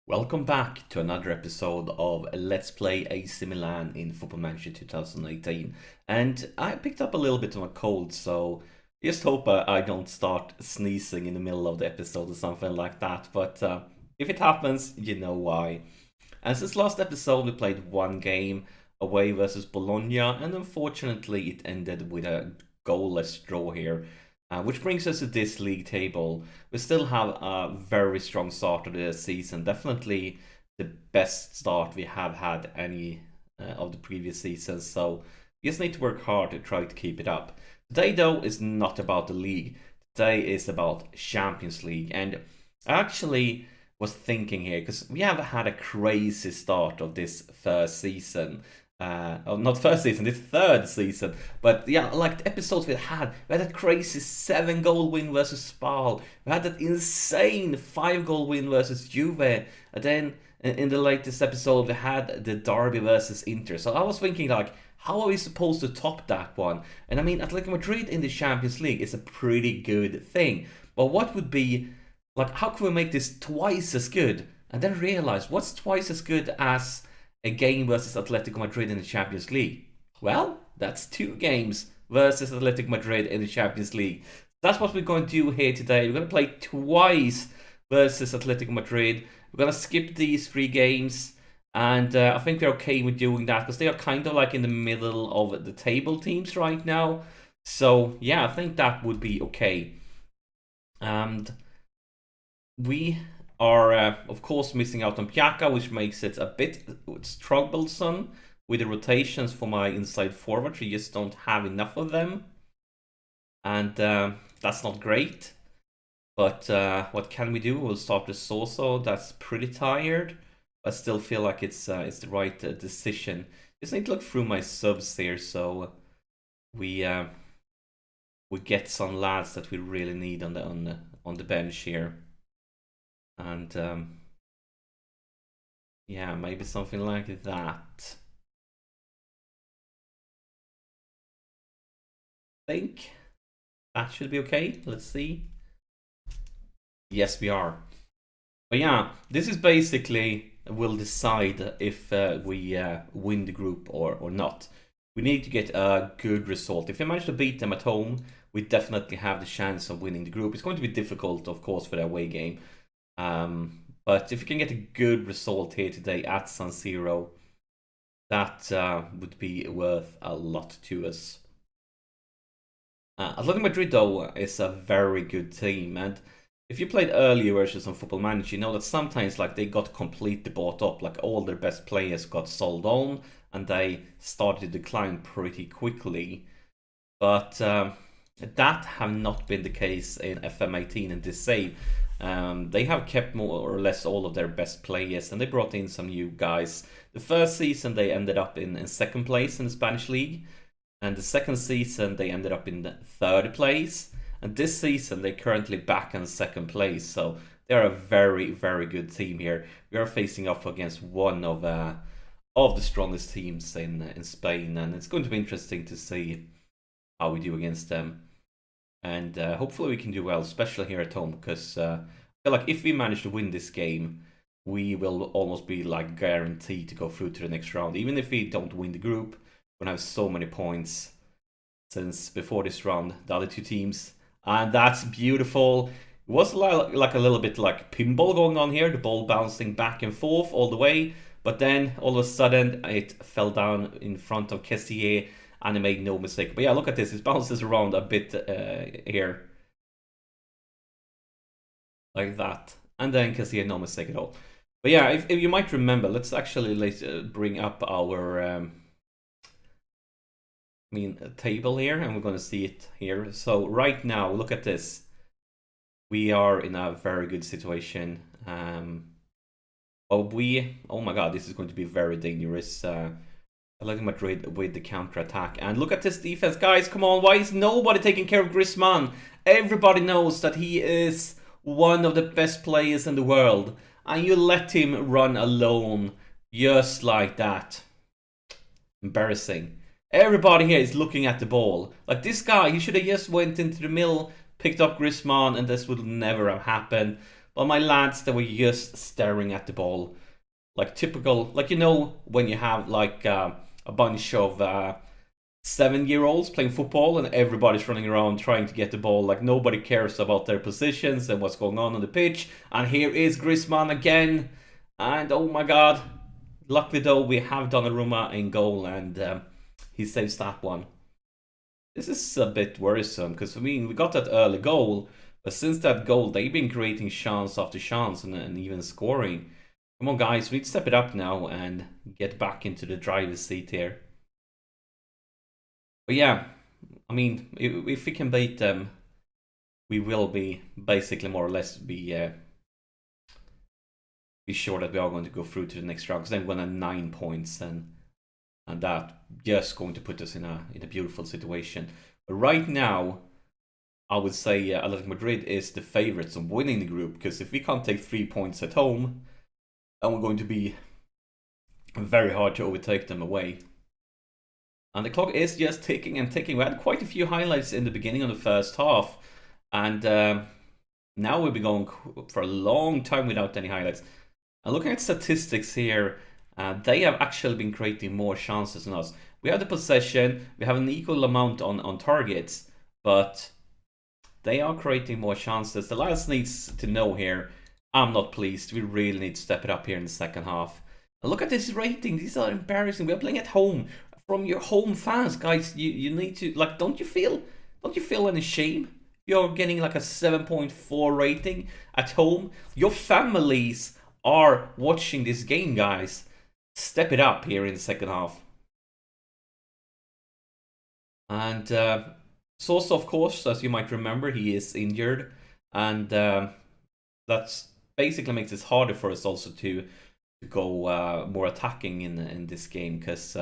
Welcome back to another episode of Let's Play AC Milan in Football Manager 2018. And I picked up a little bit of a cold, so just hope I don't start sneezing in the middle of the episode or something like that. But if it happens, you know why. And since last episode, we played one game away versus Bologna, and unfortunately, it ended with a goalless draw here. Which brings us to this league table. We still have a very strong start of the season. Definitely the best start we have had any of the previous seasons. So we just need to work hard to try to keep it up. Today, though, is not about the league. Today is about Champions League. And I actually was thinking here, because we have had a crazy start of this first season. Not first season, this third season. But yeah, like the episodes we had that crazy 7-goal win versus Spal. We had that insane 5-goal win versus Juve. And then in the latest episode, we had the derby versus Inter. So I was thinking, like, how are we supposed to top that one? And I mean, Atletico Madrid in the Champions League is a pretty good thing. But what would be, like, how can we make this twice as good? And then realize, what's twice as good as a game versus Atletico Madrid in the Champions League? Well, that's 2 games versus Atletico Madrid in the Champions League. That's what we're going to do here today. We're going to play twice versus Atletico Madrid. We're going to skip these 3 games. And I think we're okay with doing that because they are kind of like in the middle of the table teams right now. So yeah, I think that would be okay. And we are, of course, missing out on Piaka, which makes it a bit troublesome with the rotations for my inside forward. We just don't have enough of them. And that's not great. But what can we do? We'll start with Soso. That's pretty tired. I still feel like it's the right decision. Just need to look through my subs here, so we get some lads that we really need on the bench here. And yeah, maybe something like that. I think that should be okay. Let's see. Yes, we are. But yeah, this is basically will decide if we win the group or not. We need to get a good result. If we manage to beat them at home, we definitely have the chance of winning the group. It's going to be difficult, of course, for the away game. But if you can get a good result here today at San Siro, that would be worth a lot to us. Atletico Madrid, though, is a very good team, and if you played earlier versions of Football Manager, you know that sometimes like they got completely bought up, like all their best players got sold on, and they started to decline pretty quickly. But that have not been the case in FM18 and this save. They have kept more or less all of their best players, and they brought in some new guys. The first season they ended up in 2nd place in the Spanish league, and the second season they ended up in 3rd place. And this season they're currently back in 2nd place, so they're a very, very good team here. We are facing off against one of the strongest teams in Spain, and it's going to be interesting to see how we do against them. And hopefully we can do well, especially here at home, because I feel like if we manage to win this game, we will almost be like guaranteed to go through to the next round. Even if we don't win the group, we're going to have so many points since before this round, the other 2 teams. And that's beautiful. It was like a little bit like pinball going on here, the ball bouncing back and forth all the way. But then all of a sudden it fell down in front of Kessier, and he made no mistake. But yeah, look at this. It bounces around a bit here. Like that. And then Kessier, no mistake at all. But yeah, if you might remember, let's actually bring up our table here, and we're going to see it here. So right now, look at this. We are in a very good situation. Oh my god, this is going to be very dangerous. Atletico Madrid with the counter-attack. And look at this defense, guys, come on. Why is nobody taking care of Griezmann? Everybody knows that he is one of the best players in the world, and you let him run alone just like that. Embarrassing. Everybody here is looking at the ball. Like this guy, he should have just went into the middle, picked up Griezmann, and this would never have happened. Well, my lads, they were just staring at the ball. Like typical, like, you know, when you have like a bunch of 7-year-olds playing football and everybody's running around trying to get the ball. Like nobody cares about their positions and what's going on the pitch. And here is Griezmann again. And oh my god. Luckily though, we have Donnarumma in goal and he saves that one. This is a bit worrisome because, I mean, we got that early goal. But since that goal, they've been creating chance after chance and even scoring. Come on guys, we need to step it up now and get back into the driver's seat here. But yeah, I mean, if we can beat them, we will be basically more or less be sure that we are going to go through to the next round. Because then we're going to have 9 points, and that just going to put us in a beautiful situation. But right now, I would say Atletico Madrid is the favourites of winning the group. Because if we can't take 3 points at home, then we're going to be very hard to overtake them away. And the clock is just ticking and ticking. We had quite a few highlights in the beginning of the first half. And now we'll be going for a long time without any highlights. And looking at statistics here, they have actually been creating more chances than us. We have the possession, we have an equal amount on targets, but they are creating more chances. The lads needs to know here, I'm not pleased. We really need to step it up here in the second half. And look at this rating. These are embarrassing. We're playing at home. From your home fans, guys, you need to, like, don't you feel any shame? You're getting like a 7.4 rating at home. Your families are watching this game, guys. Step it up here in the second half. And Sosa, of course, as you might remember, he is injured, and that's basically makes it harder for us also to go more attacking in this game, because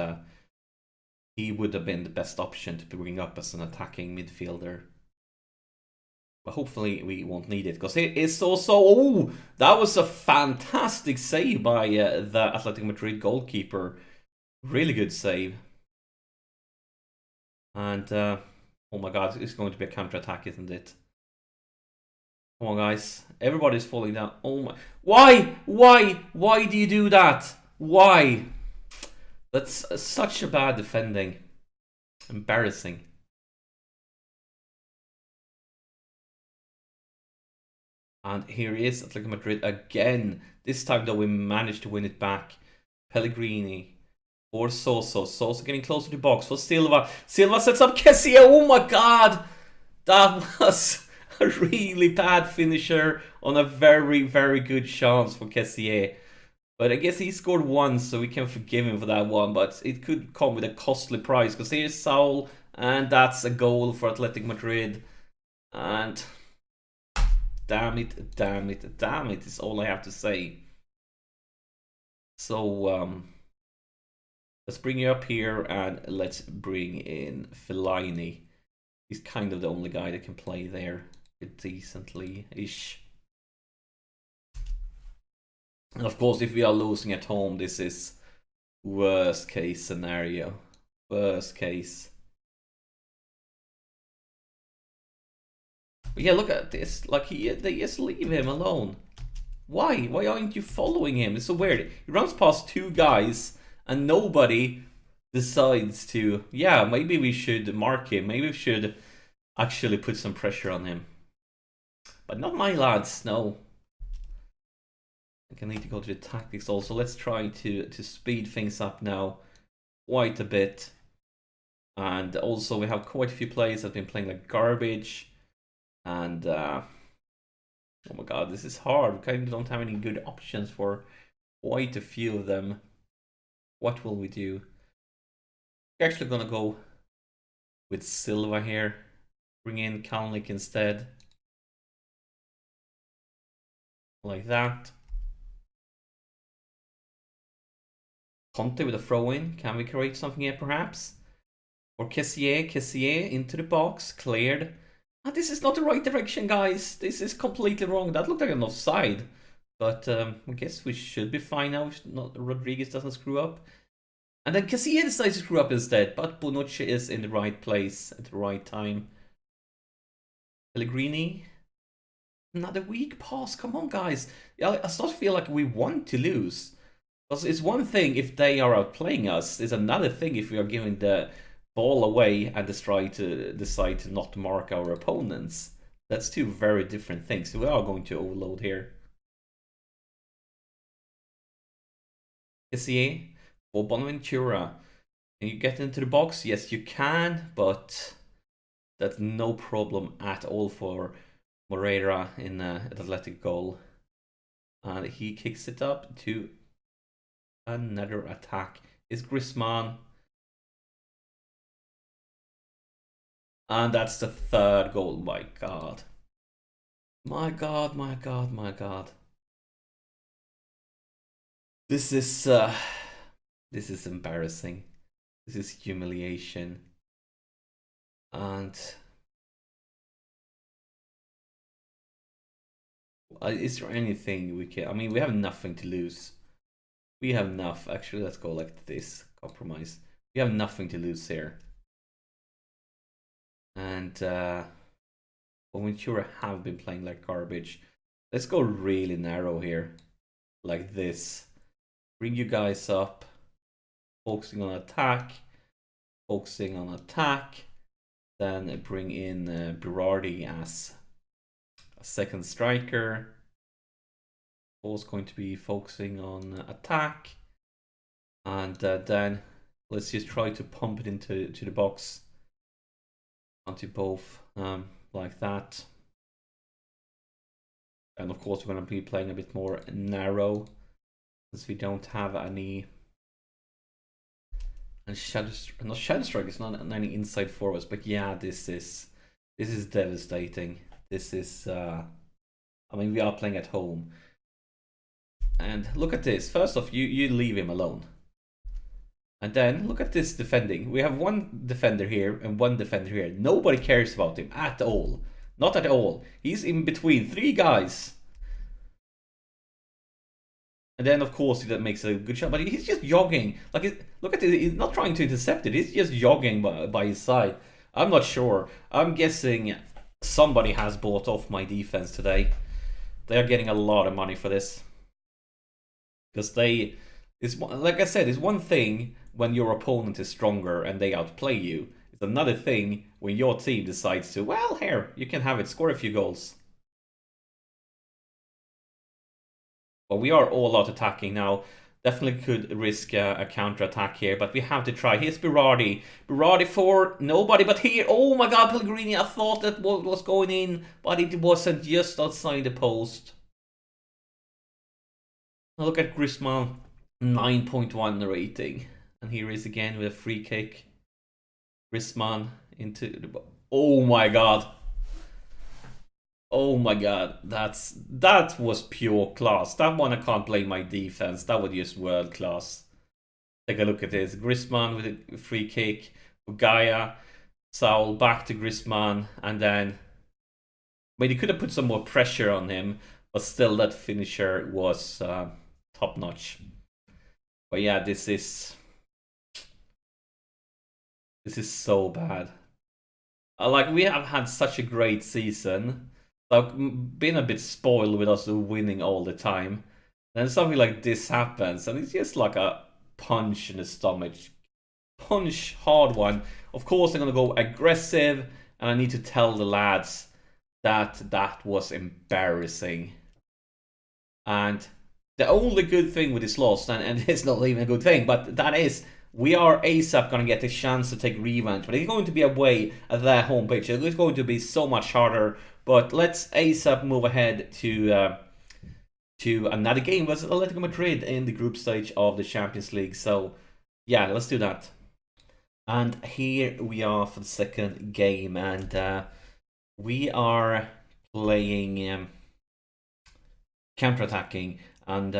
he would have been the best option to bring up as an attacking midfielder. But hopefully we won't need it, because it is also... Oh, that was a fantastic save by the Atletico Madrid goalkeeper. Really good save. And, oh my god, it's going to be a counter-attack, isn't it? Come on, guys. Everybody's falling down. Oh my... Why? Why do you do that? Why? That's such a bad defending. Embarrassing. And here he is, Atletico Madrid again. This time though, we managed to win it back. Pellegrini for Sosa. Sosa getting closer to the box for Silva. Silva sets up Kessie. Oh my god! That was a really bad finisher on a very, very good chance for Kessie. But I guess he scored once, so we can forgive him for that one. But it could come with a costly price, because here's Saul, and that's a goal for Atletico Madrid. And damn it is all I have to say. So let's bring you up here, and let's bring in Fellaini. He's kind of the only guy that can play there decently-ish. And of course, if we are losing at home, this is worst case scenario. Worst case. But yeah, look at this. Like, they just leave him alone. Why? Why aren't you following him? It's so weird. He runs past two guys and nobody decides to, yeah, maybe we should mark him. Maybe we should actually put some pressure on him. But not my lads, no. I think I need to go to the tactics also. Let's try to speed things up now quite a bit. And also we have quite a few players that have been playing like garbage. And oh my god, this is hard. We kind of don't have any good options for quite a few of them. What will we do? We're actually gonna go with Silva here. Bring in Kalnick instead. Like that. Conte with a throw-in. Can we create something here perhaps? Or Kessié into the box. Cleared. Ah, this is not the right direction, guys. This is completely wrong. That looked like an offside. But I guess we should be fine now if Rodriguez doesn't screw up. And then Kessié decides to screw up instead. But Bonucci is in the right place at the right time. Pellegrini. Another weak pass. Come on, guys. I start to feel like we want to lose. Because it's one thing if they are outplaying us. It's another thing if we are giving the ball away and decide to not mark our opponents. That's two very different things. So we are going to overload here. SCA for Bonaventura. Can you get into the box? Yes, you can, but that's no problem at all for Moreira in an athletic goal. And he kicks it up to another attack. Is Griezmann. And that's the third goal. My God. My God, my God, my God. This is embarrassing. This is humiliation. And is there anything we can... I mean, we have nothing to lose. We have enough. Actually, let's go like this. Compromise. We have nothing to lose here. And Ventura have been playing like garbage. Let's go really narrow here. Like this. Bring you guys up. Focusing on attack. Focusing on attack. Then bring in Berardi as a second striker. Paul's going to be focusing on attack. And then let's just try to pump it into the box. Onto both, like that. And of course we're going to be playing a bit more narrow, since we don't have any... And Shadow Strike is not any inside forwards, but yeah, this is devastating. This is, I mean, we are playing at home. And look at this. First off, you leave him alone. And then look at this defending. We have one defender here and one defender here. Nobody cares about him at all. Not at all. He's in between three guys. And then, of course, that makes a good shot. But he's just jogging. Like, look at it. He's not trying to intercept it. He's just jogging by his side. I'm not sure. I'm guessing somebody has bought off my defense today. They are getting a lot of money for this. Because it's like I said, it's one thing when your opponent is stronger and they outplay you. It's another thing when your team decides to, well, here, you can have it, score a few goals. But we are all out attacking now. Definitely could risk a counter-attack here, but we have to try. Here's Berardi. Berardi for nobody, but here, oh my God, Pellegrini, I thought that was going in, but it wasn't, just outside the post. Now look at Griezmann, 9.1 rating. And here is again with a free kick. Griezmann into the... Oh my God. Oh my God. That was pure class. That one I can't blame my defense. That was just world class. Take a look at this. Griezmann with a free kick. Gaia. Saul back to Griezmann. And then... I mean, he could have put some more pressure on him. But still, that finisher was top notch. But yeah, this is so bad. Like, we have had such a great season. Like, been a bit spoiled with us winning all the time. Then something like this happens, and it's just like a punch in the stomach. Punch, hard one. Of course, I'm gonna go aggressive, and I need to tell the lads that that was embarrassing. And the only good thing with this loss, and it's not even a good thing, but that is, we are ASAP going to get a chance to take revenge. But it's going to be away at their homepage. It's going to be so much harder. But let's ASAP move ahead to another game versus Atletico Madrid in the group stage of the Champions League. So, yeah, let's do that. And here we are for the second game. And we are playing counter-attacking. And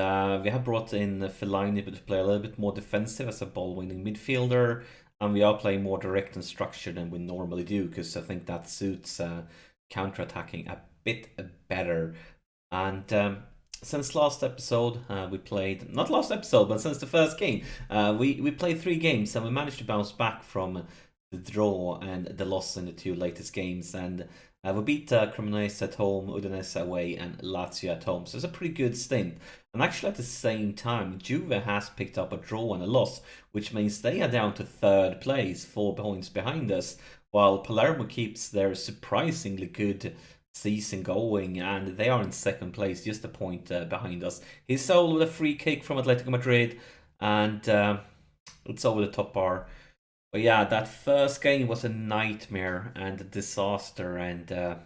we have brought in Fellaini to play a little bit more defensive as a ball-winning midfielder. And we are playing more direct and structured than we normally do, because I think that suits counter-attacking a bit better. And since last episode, we played... Not last episode, but since the first game, we played 3 games. And we managed to bounce back from the the draw and the loss in the two latest games. And we beat Cremonese at home, Udinese away, and Lazio at home. So it's a pretty good stint. And actually, at the same time, Juve has picked up a draw and a loss, which means they are down to third place, 4 points behind us, while Palermo keeps their surprisingly good season going, and they are in second place, just a point behind us. He's sold with a free kick from Atletico Madrid, and it's over the top bar. But yeah, that first game was a nightmare and a disaster and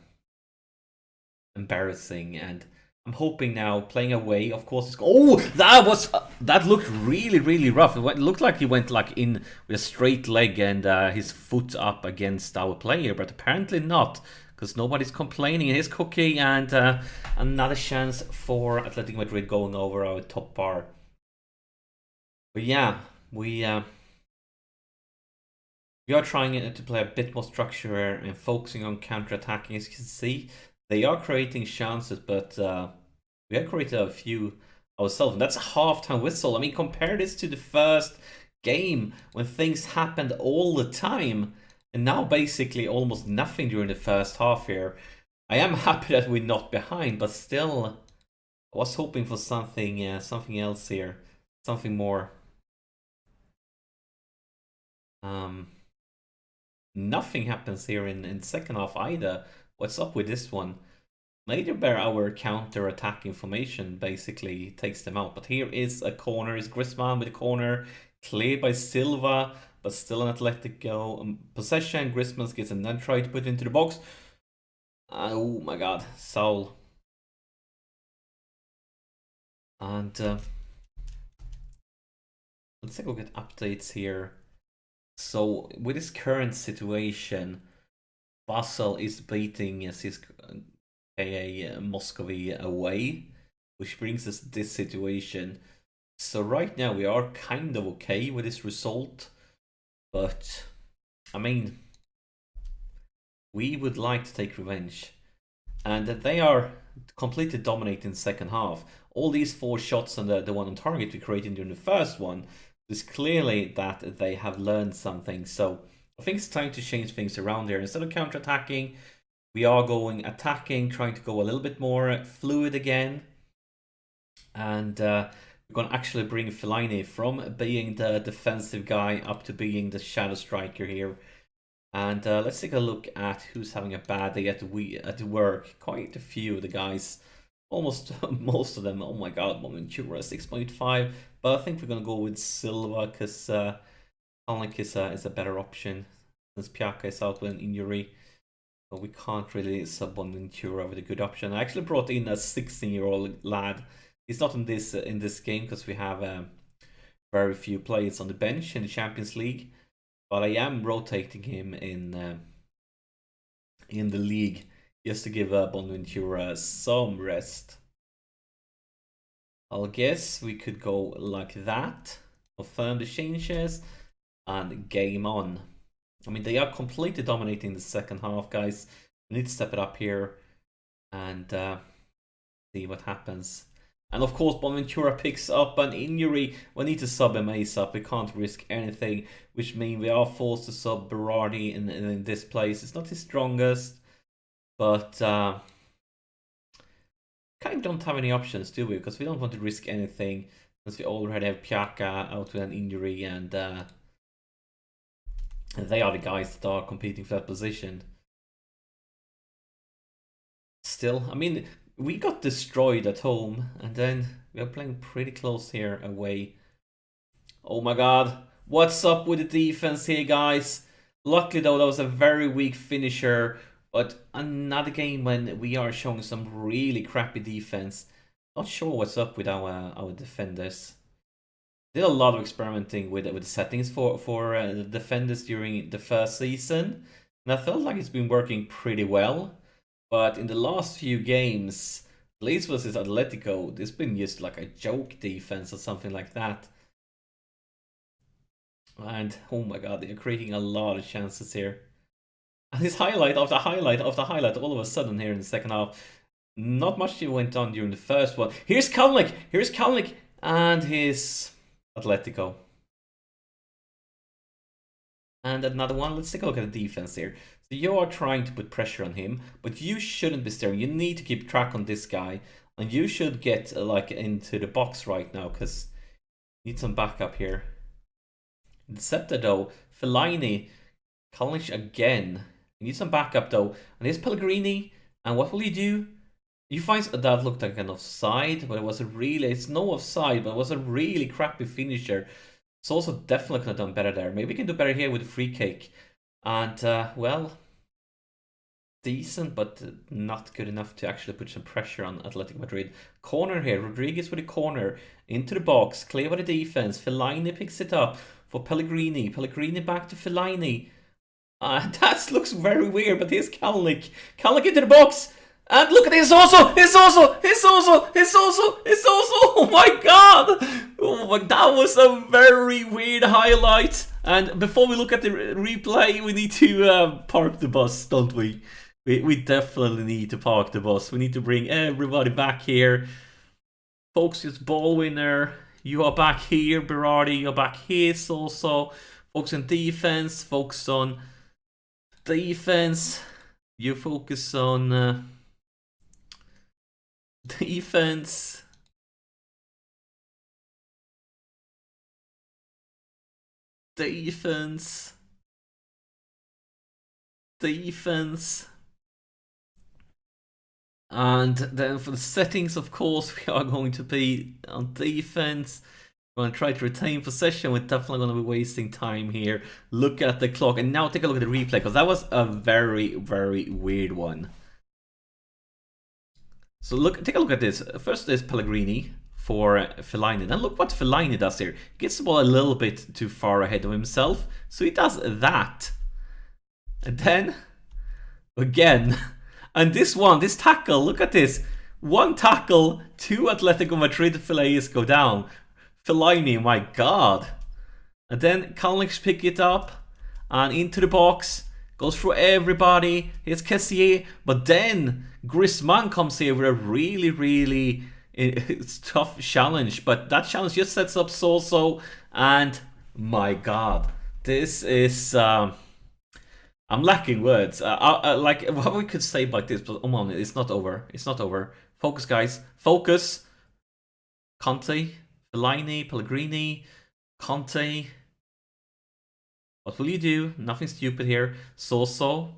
embarrassing. And I'm hoping now, playing away, of course, that looked really rough. It looked like he went like in with a straight leg and his foot up against our player, but apparently not, because nobody's complaining. It is cookie, and another chance for Atletico Madrid going over our top bar. But yeah, we are trying to play a bit more structure and focusing on counter-attacking. As you can see, they are creating chances, but we have created a few ourselves. And that's a half-time whistle. I mean, compare this to the first game when things happened all the time. And now basically almost nothing during the first half here. I am happy that we're not behind, but still I was hoping for something something else here. Something more. Nothing happens here in second half either. What's up with this one? Maybe our counter-attacking formation basically takes them out. But here is a corner. Is Griezmann with a corner. Cleared by Silva, but still an Atletico possession. Griezmann gets and then try to put it into the box. Oh my god, Saul. And let's take a look at updates here. So with this current situation, Basel is beating CSKA Moscow away, which brings us this situation. So right now we are kind of okay with this result, but I mean, we would like to take revenge, and they are completely dominating the second half. All these 4 shots and the one on target we created during the first one, it's clearly that they have learned something. So I think it's time to change things around there. Instead of counter-attacking, we are going attacking, trying to go a little bit more fluid again. And we're going to actually bring Fellaini from being the defensive guy up to being the shadow striker here. And let's take a look at who's having a bad day at work. Quite a few of the guys. Almost most of them. Oh my god, Bonaventura 6.5. But I think we're going to go with Silva, because Kalnick is a better option, since Piaka is out with an injury. But we can't really sub Bonaventura with a good option. I actually brought in a 16-year-old lad. He's not in this game because we have very few players on the bench in the Champions League. But I am rotating him in the league just to give Bonaventura some rest. I'll guess we could go like that, confirm the changes, and game on. I mean, they are completely dominating the second half, guys. We need to step it up here and see what happens. And of course, Bonaventura picks up an injury. We need to sub him ASAP. We can't risk anything, which means we are forced to sub Berardi in this place. It's not his strongest, but kind of don't have any options, do we? Because we don't want to risk anything, since we already have Piaka out with an injury, and they are the guys that are competing for that position. Still, I mean, we got destroyed at home, and then we are playing pretty close here away. Oh my god, what's up with the defense here, guys? Luckily though, that was a very weak finisher, but another game when we are showing some really crappy defense. Not sure what's up with our defenders. Did a lot of experimenting with the settings for the defenders during the first season, and I felt like it's been working pretty well. But in the last few games, Leeds versus Atletico, it's been just like a joke defense or something like that. And oh my god, they're creating a lot of chances here. And this highlight after highlight after highlight, all of a sudden here in the second half, not much went on during the first one. Here's Kalnick, and his Atletico. And another one, let's take a look at the defense here. So you are trying to put pressure on him, but you shouldn't be staring. You need to keep track on this guy. And you should get like into the box right now, because you need some backup here. Interceptor though, Fellaini, Kalinic again. You need some backup though. And here's Pellegrini. And what will you do? You find that looked like an offside, but it was a really, it's no offside, but it was a really crappy finisher. It's also definitely could have done better there. Maybe we can do better here with a free kick. And, well, decent, but not good enough to actually put some pressure on Atletico Madrid. Corner here, Rodriguez with a corner, into the box, clear by the defense. Fellaini picks it up for Pellegrini. Pellegrini back to Fellaini. That looks very weird, but here's Kalinic. Kalinic into the box! And look at this also! Oh my god! Oh my, that was a very weird highlight. And before we look at the replay, we need to park the bus, don't we? We definitely need to park the bus. We need to bring everybody back here. Focus ball winner. You are back here, Berardi. You're back here, also. Focus on defense. Focus on defense. You focus on defense. Defense. Defense. And then for the settings, of course, we are going to be on defense. We're going to try to retain possession. We're definitely going to be wasting time here. Look at the clock. And now take a look at the replay, because that was a very, very weird one. So take a look at this. First there's Pellegrini for Fellaini. Then look what Fellaini does here. He gets the ball a little bit too far ahead of himself. So he does that. And then, again, and this tackle, look at this. One tackle, two Atletico Madrid players go down. Fellaini, my god. And then Kalinic pick it up and into the box. Goes through everybody. Here's Kessier. But then Griezmann comes here with a really, really tough challenge. But that challenge just sets up Soso. And my god. This is... I'm lacking words. Like, what we could say about this, but come on, it's not over. It's not over. Focus, guys. Focus. Conte, Fellaini, Pellegrini, Conte. What will you do? Nothing stupid here. Soso.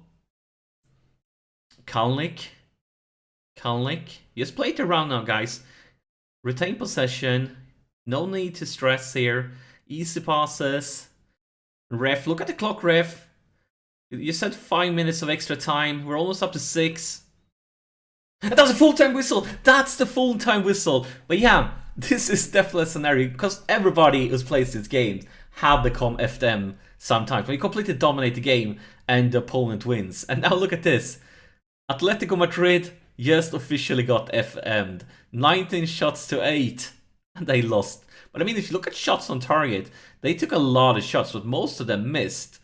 Kalinic. Just play it around now, guys. Retain possession. No need to stress here. Easy passes. Ref, look at the clock, ref. You said 5 minutes of extra time. We're almost up to 6. And that's a full-time whistle. That's the full-time whistle. But yeah, this is definitely a scenario, because everybody who's played this game have become FDM sometimes. When you completely dominate the game and the opponent wins. And now look at this. Atletico Madrid just officially got FM'd. 19 shots to 8. And they lost. But I mean, if you look at shots on target, they took a lot of shots, but most of them missed.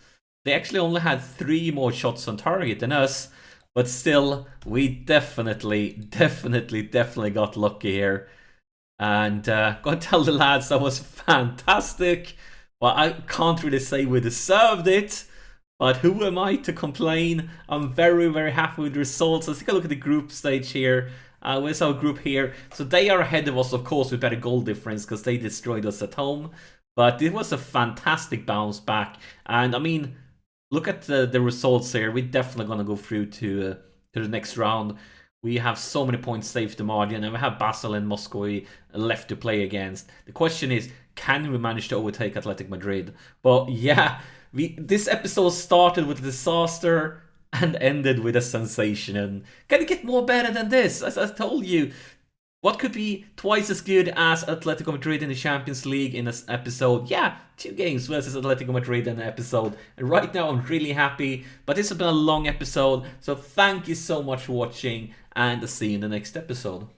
They actually only had 3 more shots on target than us, but still, we definitely got lucky here. And gotta tell the lads that was fantastic. Well, I can't really say we deserved it, but who am I to complain? I'm very, very happy with the results. Let's take a look at the group stage here. Where's our group here? So they are ahead of us, of course, with better goal difference, because they destroyed us at home. But it was a fantastic bounce back. And I mean, look at the results here. We're definitely going to go through to the next round. We have so many points saved to margin, and we have Basel and Moscow left to play against. The question is, can we manage to overtake Athletic Madrid? But yeah, this episode started with a disaster and ended with a sensation. And can it get more better than this? As I told you, what could be twice as good as Atletico Madrid in the Champions League in this episode? Yeah, 2 games versus Atletico Madrid in an episode. And right now I'm really happy, but this has been a long episode. So thank you so much for watching, and I'll see you in the next episode.